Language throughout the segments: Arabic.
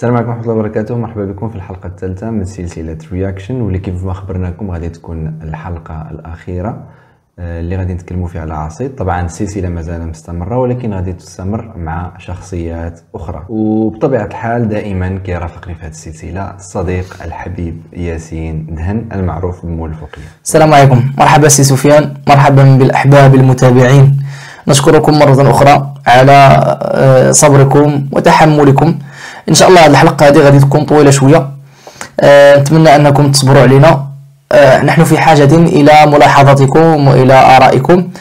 السلام عليكم ورحمة الله وبركاته. مرحبا بكم في الحلقة الثالثة من سلسلة رياكشن، واللي كيف ما خبرناكم غادي تكون الحلقة الأخيرة اللي غادي نتكلموا فيها على عصيد. طبعا السلسلة مازال مستمرة ولكن غادي تستمر مع شخصيات أخرى، وبطبيعة الحال دائما كيرافقني في هذه السلسلة الصديق الحبيب ياسين دهن المعروف بمول الفقيه. السلام عليكم، مرحبا سي سفيان، مرحبا بالأحباب المتابعين. نشكركم مرة أخرى على صبركم وتحملكم. ان شاء الله الحلقه هذه غادي تكون طويله شويه، نتمنى انكم تصبروا علينا. نحن في حاجه الى ملاحظاتكم والى ارائكم،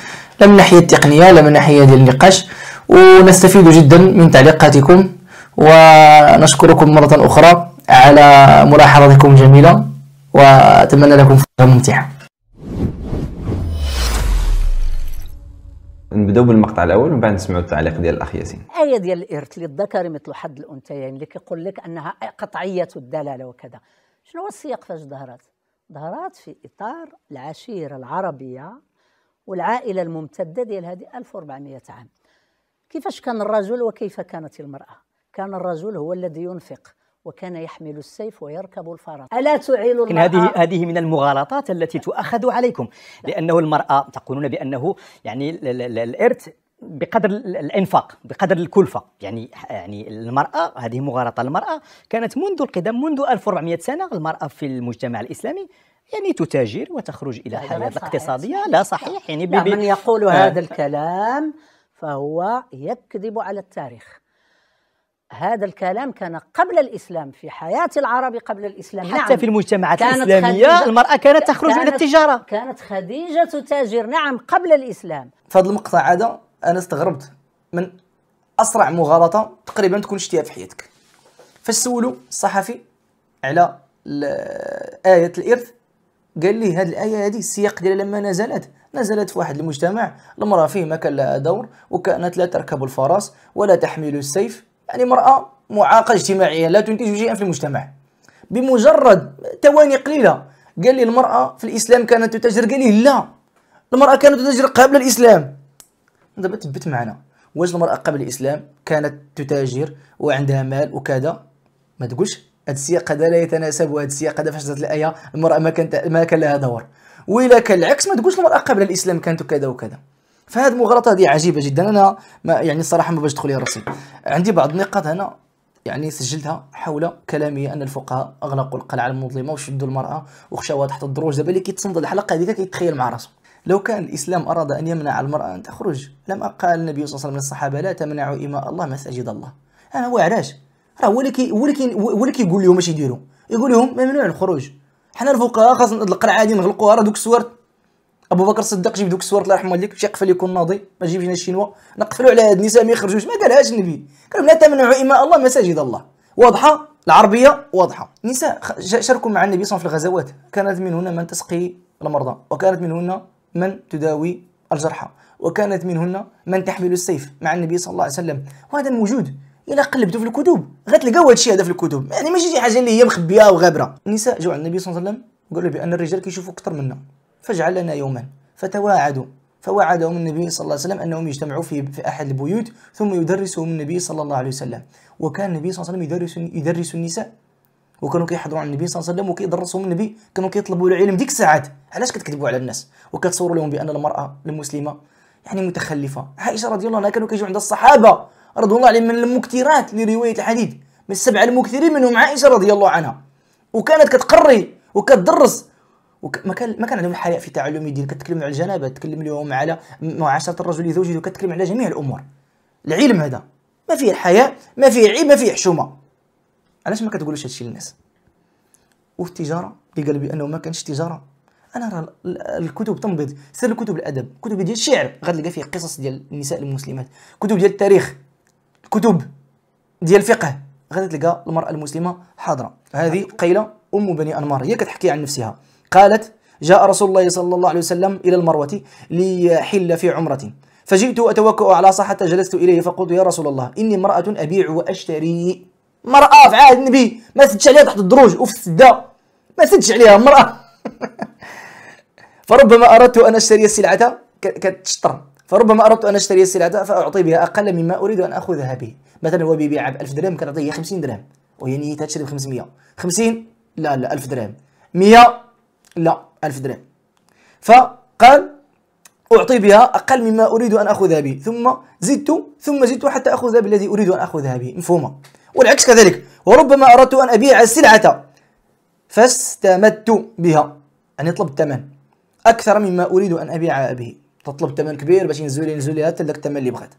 لا من الناحيه التقنيه لا من الناحيه ديال النقاش، ونستفيد جدا من تعليقاتكم. ونشكركم مره اخرى على ملاحظاتكم الجميله، واتمنى لكم فتره ممتعه. نبداو بالمقطع الاول ومن بعد نسمعوا التعليق ديال الاخ ياسين. آية ديال الإرث للذكر مثل حظ الأنثيين اللي كيقول لك أنها قطعية الدلالة وكذا. شنو هو السياق فاش ظهرت؟ ظهرت في إطار العشيرة العربية والعائلة الممتدة ديال هذه 1400 عام. كيفاش كان الرجل وكيف كانت المرأة؟ كان الرجل هو الذي ينفق، وكان يحمل السيف ويركب الفرس. ألا تعيل المرأة؟ هذه من المغالطات التي تؤخذ عليكم، لأنه المرأة تقولون بأنه يعني الإرث بقدر الإنفاق، بقدر الكلفة. يعني المرأة، هذه مغالطة. المرأة كانت منذ القدم، منذ 1400 سنة المرأة في المجتمع الإسلامي يعني تتاجر وتخرج إلى الحياة الاقتصادية. لا صحيح، يعني من يقول هذا الكلام فهو يكذب على التاريخ. هذا الكلام كان قبل الإسلام، في حياة العرب قبل الإسلام. حتى في المجتمعات الإسلامية المرأة كانت تخرج إلى التجارة. كانت خديجة تتاجر، نعم، قبل الإسلام. في هذا المقطع هذا أنا استغربت من أسرع مغالطة تقريبا تكون شتيها في حياتك. فاش سولوا الصحفي على آية الإرث، قال لي هذه الآية هذه السياق ديالها لما نزلت في واحد المجتمع المرأة فيه ما كان لها دور، وكانت لا تركب الفرس ولا تحمل السيف، يعني مرأة معاقة اجتماعيا لا تنتج شيئا في المجتمع. بمجرد ثواني قليلة قال لي المرأة في الإسلام كانت تتاجر، قال لي لا، المرأة كانت تتاجر قبل الإسلام. دابا تثبت معنا، واش المرأة قبل الإسلام كانت تتاجر وعندها مال وكذا؟ ما تقولش هذا السياق هذا لا يتناسب، وهذا السياق هذا فاش نزلت الآية المرأة ما كان لها دور. وإلا كان العكس ما تقولش المرأة قبل الإسلام كانت كذا وكذا. فهذه المغالطة هذه عجيبة جدا. أنا يعني الصراحة ما باش تدخل راسي. عندي بعض النقاط هنا يعني سجلتها حول كلامي أن الفقهاء أغلقوا القلعة المظلمة وشدوا المرأة وخشوها تحت الدروج. دابا اللي كيتصنت الحلقة هذيك كيتخيل مع راسه، لو كان الإسلام أراد أن يمنع المرأة أن تخرج لما قال النبي صلى الله عليه وسلم للصحابة لا تمنعوا إماء الله مساجد الله. هو علاش؟ راه هو اللي كيقول لهم اش يديروا، يقول لهم ممنوع الخروج. حنا الفقهاء خاصنا القلعة هذه نغلقوها. راه دوك السوارت ابو بكر الصديق جيب دوك السوارت الله يرحم والديك، شي قفل يكون ناضي، ما تجيبش هنا الشينوا نقفلوا على هاد النساء ما يخرجوش. ما قالهاش النبي، قال لا تمنعوا إماء الله مساجد الله. واضحه العربيه واضحه. النساء شاركوا مع النبي صلى الله عليه وسلم في الغزوات، كانت منهن من تسقي المرضى، وكانت منهن من تداوي الجرحى، وكانت منهن من تحمل السيف مع النبي صلى الله عليه وسلم. وهذا موجود، إلا قلبتوا في الكتب غتلقاو هذا الشيء هذا في الكتب، يعني ماشي شي حاجه اللي هي مخبيه وغابره. النساء جاوا عند النبي صلى الله عليه وسلم قالوا بان الرجال كيشوفوا اكثر منا، فاجعل لنا يوما. فتواعدوا، فوعدهم النبي صلى الله عليه وسلم انهم يجتمعوا في احد البيوت ثم يدرسهم النبي صلى الله عليه وسلم. وكان النبي صلى الله عليه وسلم يدرس النساء، وكانوا كيحضروا عند النبي صلى الله عليه وسلم وكيدرسهم النبي، كانوا كيطلبوا العلم ديك الساعات. علاش كتكذبوا على الناس وكتصوروا لهم بان المراه المسلمه يعني متخلفه؟ عائشه رضي الله عنها كانوا كيجوا عند الصحابه رضي الله عليهم من المكثرات لروايه الحديث، من السبعه المكثرين منهم عائشه رضي الله عنها، وكانت كتقري وكتدرس، ما كان عندهم الحياء في تعلم الدين. كتكلم على الجنابه، تكلم لهم على معاشره الرجل لزوجه، وكتكلم على جميع الامور. العلم هذا ما فيه الحياء، ما فيه عيب، ما فيه حشومه. علاش ما كتقولوش هادشي للناس؟ وفي التجاره اللي قال بانه ما كانش تجاره، انا راه الكتب تنبض. سير الكتب الادب، كتب ديال الشعر غتلقى فيه قصص ديال النساء المسلمات، كتب ديال التاريخ، كتب ديال الفقه غادي تلقى المراه المسلمه حاضره. هذه قيله ام بني انمار هي كتحكي عن نفسها، قالت جاء رسول الله صلى الله عليه وسلم الى المروه ليحل في عمره، فجئت اتوكأ على صحة جلست اليه فقلت يا رسول الله اني امراه ابيع واشتري. مرأة في عهد النبي ما سدش عليها تحت الدروج وفي السده، ما سدش عليها مرأة. فربما اردت ان اشتري السلعه كتشطر، فربما اردت ان اشتري السلعه فاعطي بها اقل مما اريد ان اخذها به. مثلا هو بيبيعها ب 1000 درهم كنعطيه 50 درهم، وهي نيتها تشري ب 500. 50 لا 1000 درهم. 100 لا 1000 درهم. فقال أعطي بها أقل مما أريد أن أخذها به، ثم زدت حتى أخذها بالذي أريد أن أخذها به. مفهومة؟ والعكس كذلك. وربما أردت أن أبيع السلعة فاستمدت بها، يعني طلب الثمن أكثر مما أريد أن أبيع به. تطلب ثمن كبير باش ينزل لي هذا الثمن اللي بغات،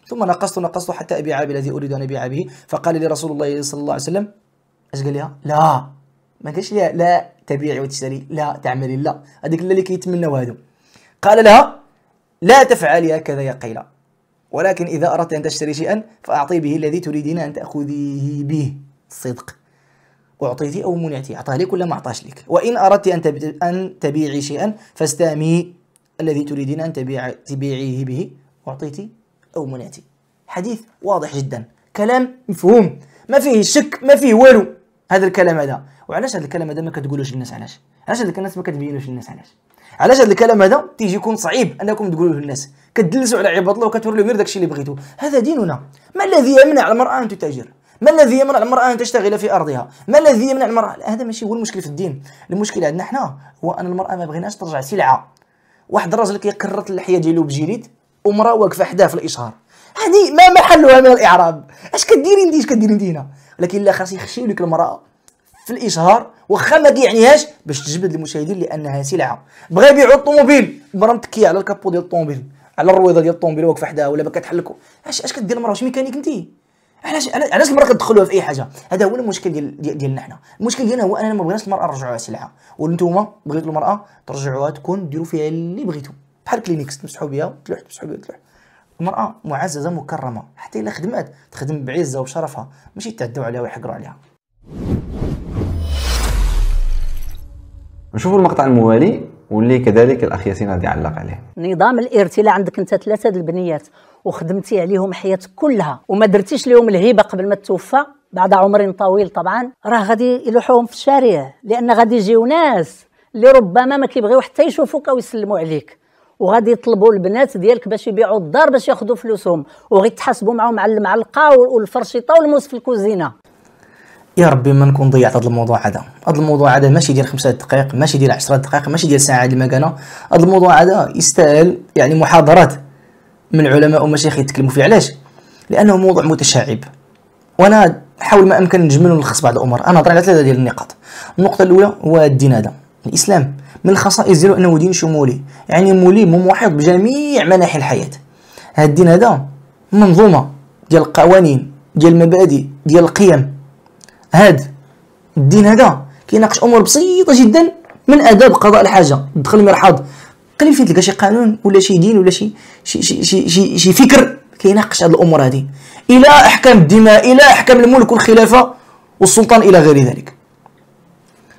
ثم نقصت حتى أبيع بالذي أريد أن أبيع به. فقال لي رسول الله صلى الله عليه وسلم، اش قال لها؟ لا، ما قالش لها لا تبيعي وتشتري، لا تعملي، لا، هذيك اللي كيتمناو هادو. قال لها لا تفعلي هكذا يا قيلة، ولكن إذا أردت أن تشتري شيئا فأعطي به الذي تريدين أن تأخذيه به. الصدق. أعطيتي أو منعتي، أعطاه لك ولا ما أعطاش لك. وإن أردت أن تبيعي شيئا فاستامي الذي تريدين أن تبيعيه به، أعطيتي أو منعتي. حديث واضح جدا، كلام مفهوم، ما فيه شك، ما فيه والو. هذا الكلام هذا، وعلاش هذا الكلام هذا ما كتقولوش للناس؟ علاش هذا الكلام ما كتبينوش للناس؟ علاش هذا الكلام هذا تيجي يكون صعيب انكم تقولوه للناس؟ كتدلسوا على عباد الله وكتوروا لهم غير داكشي اللي بغيتو. هذا ديننا. ما الذي يمنع المرأة ان تتاجر؟ ما الذي يمنع المرأة ان تشتغل في ارضها؟ ما الذي يمنع المرأة؟ هذا ماشي هو المشكل في الدين. المشكل عندنا حنا هو ان المرأة ما بغيناش ترجع سلعة. واحد الراجل كيقرط اللحية ديالو بجليد ومرأة واقفة حداه في الاشهار، هذه ما محلها من الاعراب. اش كديري انت هنا؟ ولكن لا، خاص يخشيو لك المرأة في الاشهار واخا ما كيعنيهاش باش تجبد المشاهدين لانها سلعه. بغا يبيعوا الطوموبيل، المراه متكيه على الكابو ديال الطوموبيل، على الرويضه ديال الطوموبيل واقفه حداها ولا باكا تحلكو. اش كدير المراه؟ واش ميكانيك انت؟ علاش المراه كتدخلوها في اي حاجه؟ هذا هو المشكل ديالنا حنا. المشكل ديالنا هو اننا ما بغيناش المراه نرجعوها سلعه، وانتم بغيتوا المراه ترجعوها تكون ديروا فيها اللي بغيتوا، بحال كلينيكس تمسحوا بها وتلوح، تمسحوا بها وتلوح. المراه معززه مكرمه، حتى الا خدمات تخدم بعزه وبشرفها، ماشي تعدوا عليها ويحقروا عليها. نشوفوا المقطع الموالي واللي كذلك الاخ ياسين غادي يعلق عليه. نظام الارث، الا عندك انت 3 البنيات وخدمتي عليهم حياتك كلها وما درتيش لهم الهبه قبل ما توفى بعد عمر طويل، طبعا راه غادي يلوحوهم في الشارع، لان غادي يجيو ناس اللي ربما ما كيبغيو حتى يشوفوك او يسلموا عليك، وغادي يطلبوا البنات ديالك باش يبيعوا الدار باش ياخذوا فلوسهم، وغيتحاسبوا معهم على المعلقه والفرشيطه والموس في الكوزينه. يا ربي ما نكون ضيعت هذا الموضوع هذا. هذا الموضوع هذا ماشي ديال 5 دقائق، ماشي ديال 10 دقائق، ماشي ديال ساعه اللي ما كان. هذا الموضوع هذا يستاهل يعني محاضرات من العلماء والمشايخ يتكلموا فيه. علاش؟ لانه موضوع متشعب، وانا نحاول ما امكن نجمل ونلخص بعض الامور. انا نهضر على 3 ديال النقاط. النقطه الاولى هو الدين هذا. الاسلام من الخصائص ديالو انه دين شمولي، يعني ملم ومحيط بجميع مناحي الحياه. هذا الدين هذا منظومه ديال القوانين، ديال المبادئ، ديال القيم. هذا الدين هذا كيناقش امور بسيطه جدا، من اداب قضاء الحاجه، دخل المرحاض قليل فين تلقى شي قانون ولا شي دين ولا شي فكر كيناقش هذه الامور هذه، الى احكام الدماء، الى احكام الملك والخلافه والسلطان الى غير ذلك.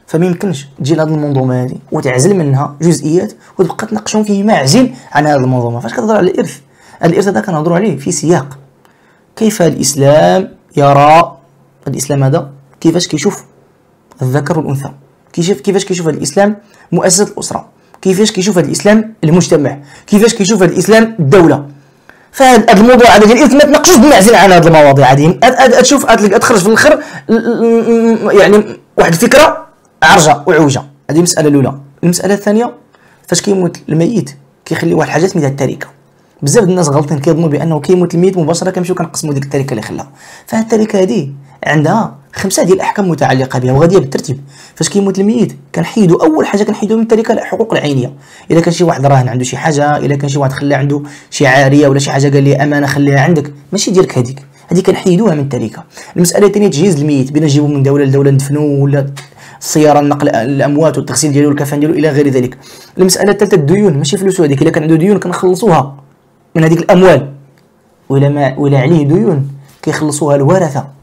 فما يمكنش تجي لهذه المنظومه هذه وتعزل منها جزئيات وتبقى تناقشون فيه معزل عن هذه المنظومه. فاش كتهضر على الارث، الارث هذا كنهضروا عليه في سياق كيف الاسلام يرى. الاسلام هذا كيفاش كيشوف الذكر والانثى، كيفاش كيشوف هذا الاسلام مؤسسه الاسره، كيفاش كيشوف هذا الاسلام المجتمع، كيفاش كيشوف هذا الاسلام الدوله. فهذا الموضوع هذا ديال الارث ما تناقشوش بمعزل عن هذه المواضيع هذه. تشوف تخرج في الاخر يعني واحد الفكره عرجه وعوجه. هذه المساله الاولى. المساله الثانيه، فاش كيموت الميت كيخلي واحد الحاجه سميتها التركه. بزاف الناس غلطين كيظنوا بانه كيموت الميت مباشره كنمشيو كنقسموا ديك التركه اللي خلاها. فهاد التركه هذه عندها 5 ديال الاحكام متعلقه بها وغاديه بالترتيب. فاش كيموت الميت كنحيدوا اول حاجه كنحيدوا من التركه الحقوق العينيه. الا كان شي واحد راهن عنده شي حاجه، الا كان شي واحد خلى عنده شي عاريه ولا شي حاجه قال لي امانه خليها عندك، ماشي ديالك هذيك كنحيدوها من التركه. المساله الثانيه تجهيز الميت، بين نجيبو من دوله لدوله ندفنوه، ولا السياره نقل الاموات والتغسيل ديالو والكفن ديالو الى غير ذلك. المساله الثالثه الديون، ماشي فلوسو هذيك، الا كان عنده ديون كنخلصوها من هذيك الاموال، ولا عليه ديون كيخلصوها الورثه.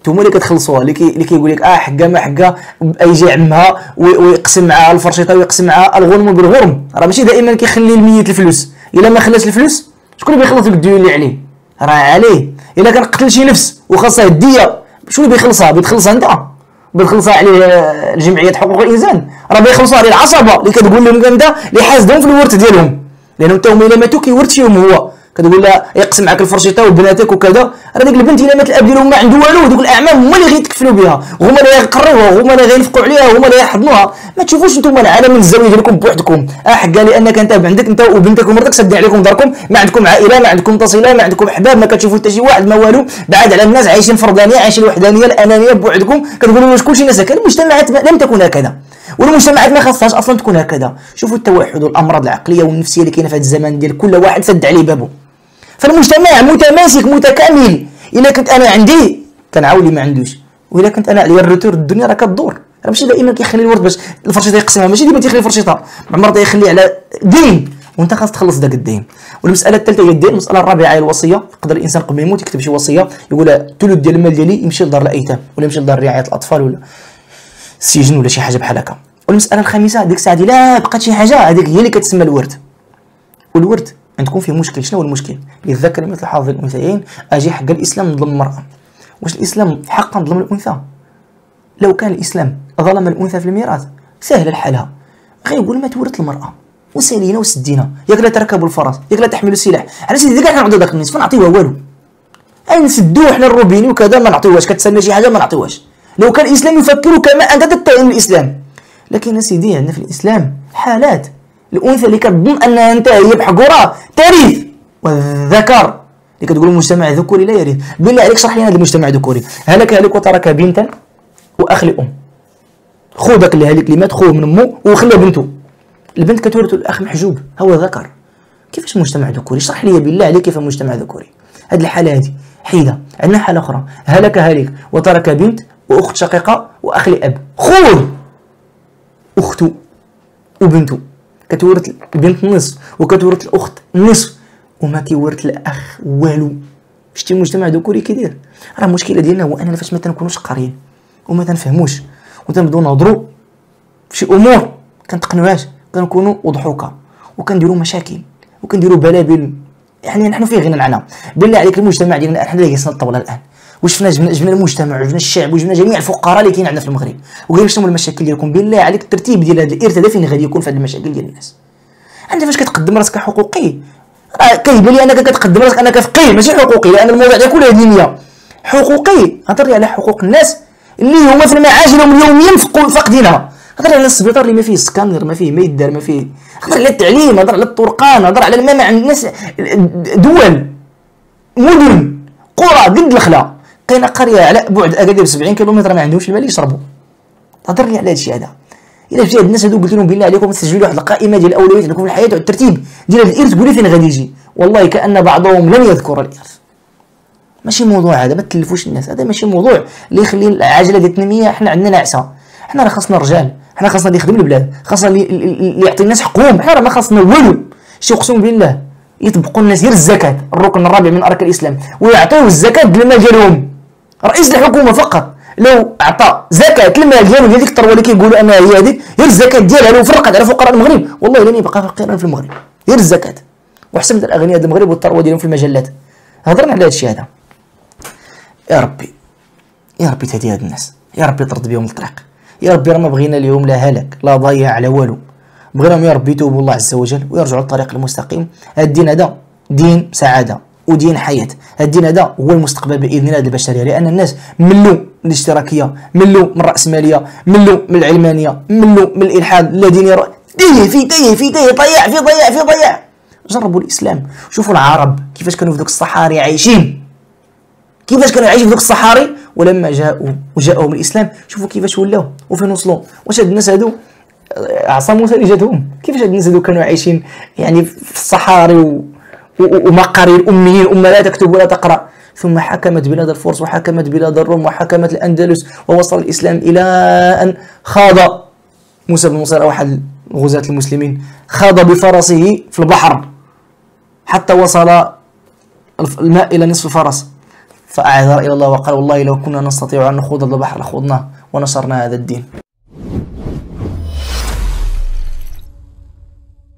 نتوما اللي كتخلصوها، اللي كيقول لك حقا ما حقا، يجي عمها ويقسم معها الفرشيطه ويقسم معها الغنم بالغرم. راه ماشي دائما كيخلي الميت الفلوس، الا ما خلاش الفلوس شكون اللي بيخلص بالديون اللي عليه؟ راه عليه. الا كان قتل شي نفس وخاصها الديه، شكون اللي بيخلصها؟ بتخلصها انت، بتخلصها عليه الجمعيات حقوق الانسان، راه بيخلصوا عليه العصبه اللي كتقول لهم انت اللي حاسدهم في الورث ديالهم، لانه حتى هما الا ماتوا كيورث فيهم هو. كتقول لها يقسم معك الفرشيطه وبناتك وكذا، راه ديك البنت الا مات الاب ديالهم ما عنده والو، ودوك الاعمام هما اللي غيتكفلوا بها، هما اللي غيقريوها، هما اللي غينفقوا عليها، هما اللي غيحضنوها. ما تشوفوش نتوما العالم من الزاويه ديالكم بوحدكم، حكا لانك انت عندك انت وبنتك ومرتك سادين عليكم داركم، ما عندكم عائله، ما عندكم تصله، ما عندكم احباب، ما كتشوفوا حتى شي واحد، ما والو، بعاد على الناس، عايشين فردانيه، عايشين الوحدانيه الانانيه بوحدكم. كتقولوا واش كلشي ناس هكا؟ المجتمعات لم تكن هكذا، والمجتمعات ما خاصهاش اصلا تكون هكذا. شوفوا التوحد والامراض العقليه والنفسيه اللي كاينه في هذا الزمان ديال كل واحد سد عليه بابه. فالمجتمع متماسك متكامل. الا كنت انا عندي كنعاون اللي ما عندوش، والا كنت انا عليا الروتور الدنيا راه كدور، راه ماشي دائما كيخلي الورد باش الفرشيطه يقسمها، ماشي ديما تيخلي الفرشيطه، عمر تيخلي على دين، وانت خاص تخلص داك الدين. والمساله الثالثه هي الدين. المساله الرابعه هي الوصيه. يقدر الانسان قبل ما يموت يكتب شي وصيه يقول الثلث ديال المال ديالي يمشي لدار الايتام، ولا يمشي لدار رعايه الاطفال، ولا السجن، ولا شي حاجه بحال هكا. والمساله الخامسه ديك الساعه لا بقات شي حاجه، هذيك هي اللي كتسمى الورد. والورد عندكم فيه مشكل. شنو هو المشكل؟ للذكر مثل حظ الانثيين. اجي حق الاسلام نظلم المراه. واش الاسلام حقا ظلم الانثى؟ لو كان الاسلام ظلم الانثى في الميراث سهل الحالها، غيقول ما تورث المراه وسالينا وسدينا، ياك لا تركبوا الفرس، ياك لا تحملوا السلاح، على سيدي كاع نعطيو داك النصف، ما نعطيوها والو، نسدوه حنا الروبيني وكذا، ما نعطيوهاش، كتسنى شي حاجه ما نعطيوهاش. لو كان الاسلام يفكر كما انت تتهم الاسلام. لكن اسيدي عندنا في الاسلام حالات الانثى اللي كتظن انها انت هي بحقوره ترث، والذكر اللي كتقول المجتمع الذكوري لا يرث. بالله عليك شرح لنا هذا المجتمع الذكوري. هلك هالك وترك بنتا واخ لام. خو داك اللي هالك اللي مات خوه من امه وخلى بنته، البنت كتورث الاخ محجوب هو ذكر. كيفاش مجتمع ذكوري؟ شرح لي بالله عليك كيف مجتمع ذكوري. هذه الحاله هذه حيده. عندنا حاله اخرى، هلك هالك وترك بنت واخت شقيقه واخ لاب. خوه اخته وبنته كتورث البنت النصف وكتورث الاخت النصف وما كيورث الاخ والو. شتي المجتمع الذكوري كيدير؟ راه المشكله ديالنا هو اننا فاش ما تنكونوش قاريين وما تنفهموش وتنبداو نهضروا في شي امور كنتقنوهاش، كنكونوا وضحوكه وكنديروا مشاكل وكنديروا بلابل. يعني نحن في غنى عنها. بالله عليك المجتمع ديالنا احنا اللي جلسنا الطاوله الان، واش جبنا المجتمع وجبنا الشعب وجبنا جميع الفقراء اللي كاين عندنا في المغرب، وقال شنو المشاكل ديالكم؟ بالله عليك الترتيب ديال هذا الارث هذا فين غادي يكون في هذه المشاكل ديال الناس؟ انت فاش كتقدم راسك حقوقي راه كيبان لي انك كتقدم راسك انك فقيه ماشي حقوقي، لان الموضوع ديال كله دينيه. حقوقي هضر على حقوق الناس اللي هما في المعاجلهم اليوميا فاقدينها. هضر على السبيطار اللي ما فيه سكانر، ما فيه ما يدار، ما فيه. هضر على التعليم، هضر على الطرقان، هضر على الماء عند الناس. دول مدن قرى قد الخلا، كاينه قريه على بعد اكادير 70 كيلومتر ما عندهمش الماء يشربوا. هضر لي على هذا الشيء هذا. الا جا الناس هذو قلت لهم بالله عليكم تسجلوا واحد القائمه ديال الاولويات عندكم في الحياه والترتيب ديال هذا الارث، قولي فين غادي يجي. والله كان بعضهم لم يذكر الارث. ماشي موضوع هذا، ما تلفوش الناس، هذا ماشي موضوع اللي يخلي العجله ديال التنميه. حنا عندنا نعسه، حنا راه خاصنا رجال، حنا خاصنا اللي يخدم البلاد، خاصنا اللي يعطي الناس حقوقهم، حنا راه ما خاصنا والو. شي اقسم بالله يطبقوا الناس غير الزكاه، الركن الرابع من اركان الاسلام، ويعطيو الزكاه للمال ديالهم. رئيس الحكومه فقط لو اعطى زكاه المال ديالو ديال ديك الثروه اللي كيقولوا انها هي هذيك، غير الزكاه ديالها لو فرقت على فقراء المغرب والله لن يبقى فقيرا في المغرب، غير الزكاه. وحسن من الاغنياء ديال المغرب والثروه ديالهم في المجلات. هضرنا على هذا الشيء هذا. يا ربي يا ربي تهدي هاد الناس، يا ربي طرد بهم الطريق، يا ربي راه ما بغينا اليوم لا هلك لا ضياع على والو، بغيناهم يا ربي يتوبوا الله عز وجل ويرجعوا للطريق المستقيم. هاد الدين هذا دين سعاده ودين حياه، هاد الدين هذا هو المستقبل باذن الله البشريه، لان الناس ملوا من الاشتراكيه، ملوا من الراسماليه، ملوا من العلمانيه، ملوا من الالحاد الذين في ضياع. جربوا الاسلام، شوفوا العرب كيفاش كانوا في ذوك الصحاري عايشين، كيفاش كانوا عايشين في ذوك الصحاري، ولما جاءهم الاسلام شوفوا كيفاش ولاو وفين وصلوا. واش هاد الناس هادو عصا موسى اللي جاتهم؟ كيفاش هاد الناس هادو كانوا عايشين يعني في الصحاري ومقاري الاميين، امه لا تكتب ولا تقرا، ثم حكمت بلاد الفرس وحكمت بلاد الروم وحكمت الاندلس، ووصل الاسلام الى ان خاض موسى بن نصير واحد غزاة المسلمين، خاض بفرسه في البحر حتى وصل الماء الى نصف الفرس، فاعذر الى الله وقال والله لو كنا نستطيع ان نخوض البحر لخوضناه ونشرنا هذا الدين.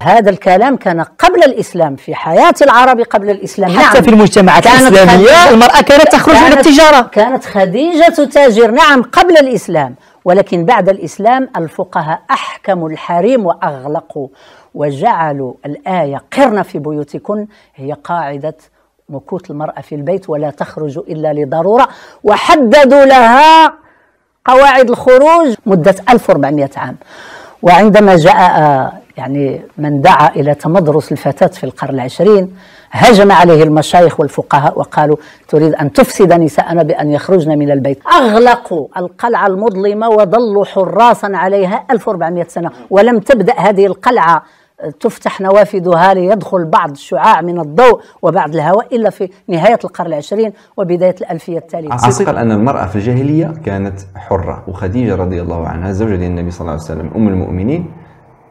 هذا الكلام كان قبل الإسلام، في حياة العرب قبل الإسلام. حتى في المجتمعات الإسلامية المرأة كانت تخرج إلى التجارة. كانت خديجة تاجر، نعم، قبل الإسلام، ولكن بعد الإسلام الفقهاء أحكموا الحريم وأغلقوا، وجعلوا الآية قرن في بيوتكن هي قاعدة مكوث المرأة في البيت ولا تخرج إلا لضرورة، وحددوا لها قواعد الخروج مدة 1400 عام. وعندما جاء يعني من دعا إلى تمدرس الفتاة في القرن العشرين هجم عليه المشايخ والفقهاء وقالوا تريد أن تفسد نساءنا بأن يخرجن من البيت. أغلقوا القلعة المظلمة وظلوا حراسا عليها 1400 سنة، ولم تبدأ هذه القلعة تفتح نوافذها ليدخل بعض الشعاع من الضوء وبعض الهواء إلا في نهاية القرن العشرين وبداية الألفية التالية. عصيت قال أن المرأة في الجاهلية كانت حرة، وخديجة رضي الله عنها زوجة النبي صلى الله عليه وسلم أم المؤمنين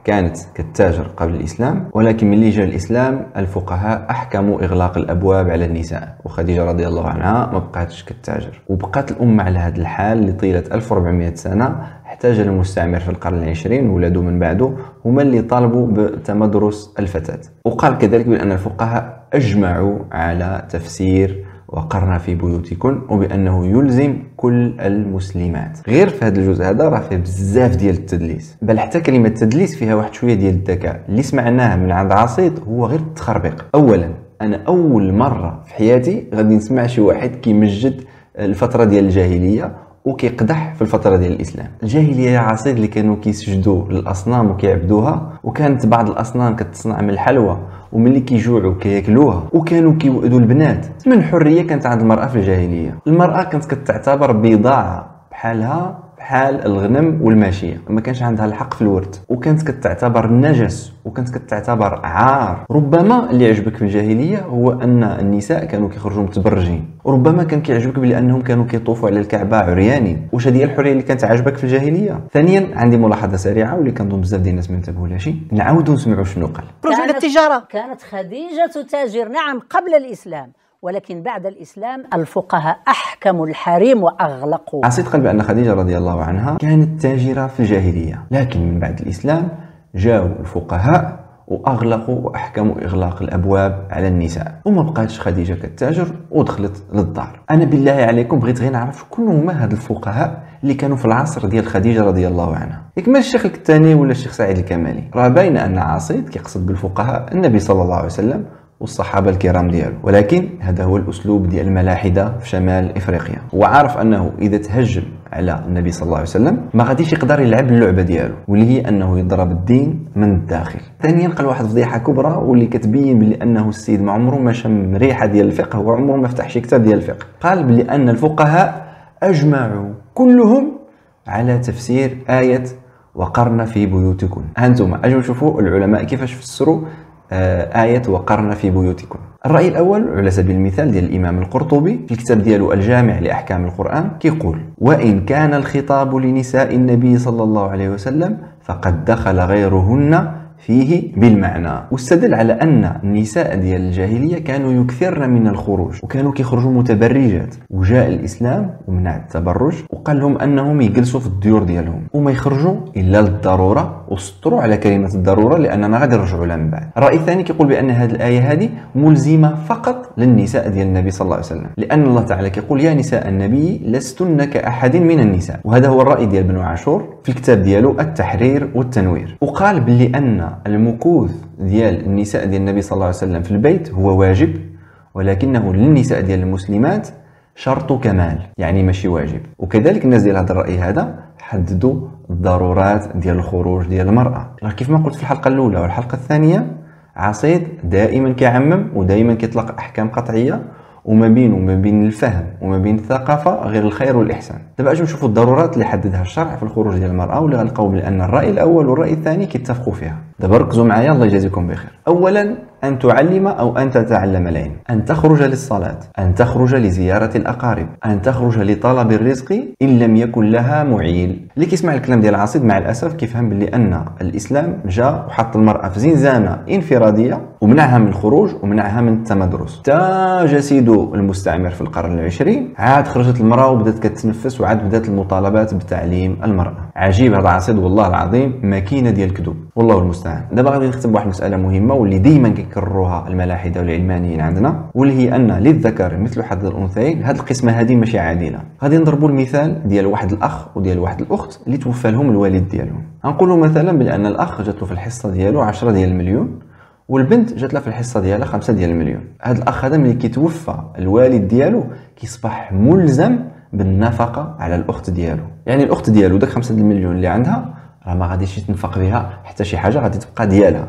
كانت كالتاجر قبل الإسلام، ولكن من جاء الإسلام الفقهاء أحكموا إغلاق الأبواب على النساء، وخديجة رضي الله عنها ما بقاتش كالتاجر، وبقات الأمة على هذا الحال لطيلة 1400 سنة. احتاج المستعمر في القرن العشرين ولاده من بعده هما اللي طالبوا بتمدرس الفتاة. وقال كذلك بأن الفقهاء أجمعوا على تفسير وقرن في بيوتكن وبأنه يلزم كل المسلمات. غير في هذا الجزء هذا راه فيه بزاف ديال التدليس، بل حتى كلمة تدليس فيها واحد شوية ديال الذكاء. اللي سمعناه من عند عصيد هو غير التخربيق. أولا أنا أول مرة في حياتي غادي نسمع شي واحد كيمجد الفترة ديال الجاهلية وكيقدح في الفتره ديال الاسلام. الجاهليه يا عصير اللي كانوا كيسجدوا للاصنام وكيعبدوها، وكانت بعض الاصنام كتصنع من الحلوى وملي كيجوعوا كياكلوها، وكانوا كيوئدوا البنات. من الحريه كانت عند المراه في الجاهليه. المراه كانت كتعتبر بضاعه بحالها بحال الغنم والماشيه، ما كانش عندها الحق في الورث، وكانت كتعتبر نجس وكانت كتعتبر عار. ربما اللي يعجبك في الجاهليه هو ان النساء كانوا كيخرجوا متبرجين، وربما كان كيعجبك بانهم كانوا كيطوفوا على الكعبه عريانين. واش هذه الحريه اللي كانت عاجبك في الجاهليه؟ ثانيا عندي ملاحظه سريعه واللي كنظن بزاف ديال الناس ما انتبهولهاش، نعاودوا نسمعوا شنو قال. رجع للتجاره. كانت خديجه تاجر نعم قبل الاسلام، ولكن بعد الإسلام الفقهاء أحكموا الحريم وأغلقوا. عصيت قال بأن خديجة رضي الله عنها كانت تاجرة في الجاهلية، لكن من بعد الإسلام جاءوا الفقهاء وأغلقوا وأحكموا إغلاق الأبواب على النساء، وما بقاتش خديجة كالتاجر ودخلت للدار. أنا بالله عليكم بغيت غير نعرف شكون هما هاد الفقهاء اللي كانوا في العصر ديال خديجة رضي الله عنها. ياك ماشي الشيخ الكتاني ولا الشيخ سعيد الكمالي، راه باين أن عصيت كيقصد بالفقهاء النبي صلى الله عليه وسلم والصحابة الكرام ديالو، ولكن هذا هو الأسلوب ديال الملاحدة في شمال إفريقيا. وعارف أنه إذا تهجم على النبي صلى الله عليه وسلم ما غاديش يقدر يلعب اللعبة ديالو، واللي هي أنه يضرب الدين من الداخل. ثانيا قال واحد فضيحة كبرى واللي كتبين بلي أنه السيد ما عمره ما شم ريحة ديال الفقه وعمره ما فتح شي كتاب ديال الفقه. قال بلي أن الفقهاء أجمعوا كلهم على تفسير آية وقرن في بيوتكن. هانتوما أجوا شوفوا العلماء كيفاش فسروا آية وقرن في بيوتكن. الرأي الأول على سبيل المثال ديال الإمام القرطبي في الكتاب ديالو الجامع لأحكام القرآن كيقول: وإن كان الخطاب لنساء النبي صلى الله عليه وسلم فقد دخل غيرهن فيه بالمعنى. واستدل على أن النساء ديال الجاهلية كانوا يكثرن من الخروج وكانوا كيخرجوا متبرجات، وجاء الإسلام ومنع التبرج وقال لهم أنهم يجلسوا في الديور ديالهم وما يخرجوا إلا للضرورة، وسطروا على كلمة الضرورة لأننا غادي نرجعوا لها من بعد. الرأي الثاني كيقول بأن هذه الآية هذه ملزمة فقط للنساء ديال النبي صلى الله عليه وسلم، لأن الله تعالى كيقول: يا نساء النبي لستن كأحد من النساء. وهذا هو الرأي ديال ابن عاشور في الكتاب ديالو التحرير والتنوير. وقال بلي أن المكوث ديال النساء ديال النبي صلى الله عليه وسلم في البيت هو واجب، ولكنه للنساء ديال المسلمات شرط كمال، يعني ماشي واجب. وكذلك الناس ديال هذا الرأي هذا حددوا الضرورات ديال الخروج ديال المرأة. راه كيف ما قلت في الحلقة الأولى والحلقة الثانية، عصيد دائما كيعمم ودائما كيطلق أحكام قطعية، وما بينه وما بين الفهم وما بين الثقافة غير الخير والإحسان. دابا اجوا نشوفوا الضرورات اللي حددها الشرع في الخروج ديال المرأة، واللي غنلقاو بأن الرأي الأول والرأي الثاني كيتفقوا فيها. دابا ركزوا معايا الله يجازيكم بخير. أولا أن تعلم أو أن تتعلم العلم، أن تخرج للصلاة، أن تخرج لزيارة الأقارب، أن تخرج لطلب الرزق إن لم يكن لها معيل. اللي كيسمع الكلام ديال عصيد مع الأسف كيفهم باللي أن الإسلام جاء وحط المرأة في زنزانة انفرادية ومنعها من الخروج ومنعها من التمدرس. تا جا سيدو المستعمر في القرن العشرين عاد خرجت المرأة وبدات كتنفس وعاد بدات المطالبات بتعليم المرأة. عجيب هذا عصيد والله العظيم ماكينه ديال الكذوب والله المستعان. دابا غادي نختم بواحد المساله مهمه واللي ديما كيكرروها الملاحده والعلمانيين عندنا، واللي هي ان للذكر مثل حظ الانثيين. هذه القسمه هذه ماشي عادله. غادي نضربوا المثال ديال واحد الاخ وديال واحد الاخت اللي توفى لهم الوالد ديالهم. غنقولوا مثلا بان الاخ جات له في الحصه ديالو 10 ديال المليون والبنت جات لها في الحصه ديالها 5 ديال المليون. هذا الاخ هذا ملي كيتوفى الوالد ديالو كيصبح ملزم بالنفقه على الاخت ديالو. يعني الاخت ديالو داك 5 المليون اللي عندها راه ما غاديش تنفق بها حتى شي حاجه، غادي تبقى ديالها،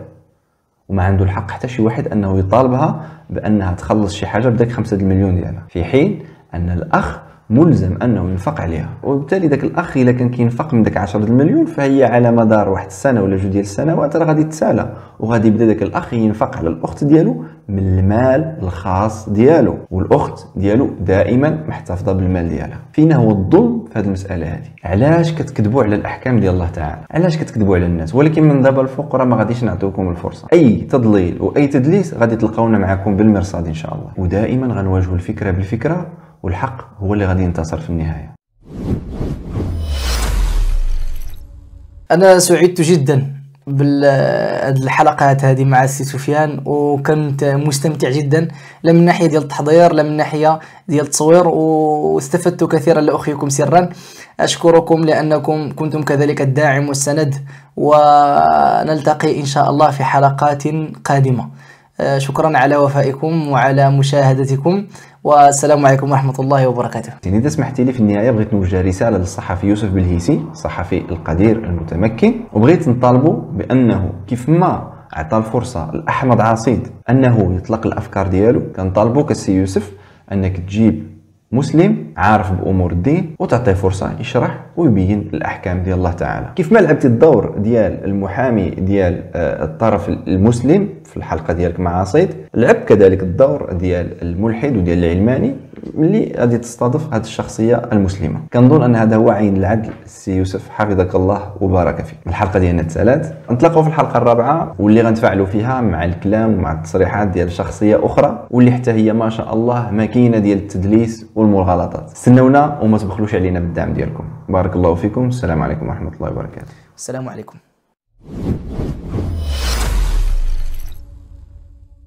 وما عنده الحق حتى شي واحد انه يطالبها بانها تخلص شي حاجه بداك 5 المليون ديالها، في حين ان الاخ ملزم انه ينفق عليها. وبالتالي داك الاخ الا كان كينفق من داك 10 المليون فهي على مدار واحد السنه ولا جوج ديال السنوات راه غادي تسالى، وغادي يبدا داك الاخ ينفق على الاخت ديالو من المال الخاص ديالو، والاخت ديالو دائما محتفظه بالمال ديالها. فين هو الظلم في هذه المساله هذه؟ علاش كتكذبوا على الاحكام ديال الله تعالى؟ علاش كتكذبوا على الناس؟ ولكن من دابا الفوق راه ما غاديش نعطيوكم الفرصه. اي تضليل واي تدليس غادي تلقاونا معكم بالمرصاد ان شاء الله، ودائما غنواجهوا الفكره بالفكره، والحق هو اللي غادي ينتصر في النهايه. انا سعدت جدا بالحلقات هذه مع السي سفيان، وكنت مستمتع جدا، لا من ناحيه ديال التحضير لا من ناحيه ديال التصوير، واستفدت كثيرا لاخيكم سرا. اشكركم لانكم كنتم كذلك الداعم والسند، ونلتقي ان شاء الله في حلقات قادمه. شكرا على وفائكم وعلى مشاهدتكم، والسلام عليكم ورحمة الله وبركاته. يعني إذا سمحت لي في النهاية بغيت نوجه رسالة للصحفي يوسف بلهيسي، الصحفي القدير المتمكن، وبغيت نطالبه بأنه كيف ما أعطى الفرصة لأحمد عصيد أنه يطلق الأفكار ديالو، كنطالبوك السي يوسف أنك تجيب مسلم عارف بأمور الدين وتعطيه فرصة يشرح ويبين الأحكام ديال الله تعالى. كيف ما لعبتي الدور ديال المحامي ديال الطرف المسلم في الحلقة ديالك مع عصيد، لعب كذلك الدور ديال الملحد وديال العلماني اللي غادي تستضيف هذه الشخصية المسلمة. كنظن أن هذا هو عين العدل. السي يوسف حفظك الله وبارك فيك. الحلقة ديالنا تسالات، نتلاقاو في الحلقة الرابعة واللي غنتفاعلوا فيها مع الكلام ومع التصريحات ديال شخصية أخرى واللي حتى هي ما شاء الله ماكينة ديال التدليس والمغالطات. استنونا وما تبخلوش علينا بالدعم ديالكم. بارك الله فيكم. السلام عليكم ورحمة الله وبركاته. السلام عليكم.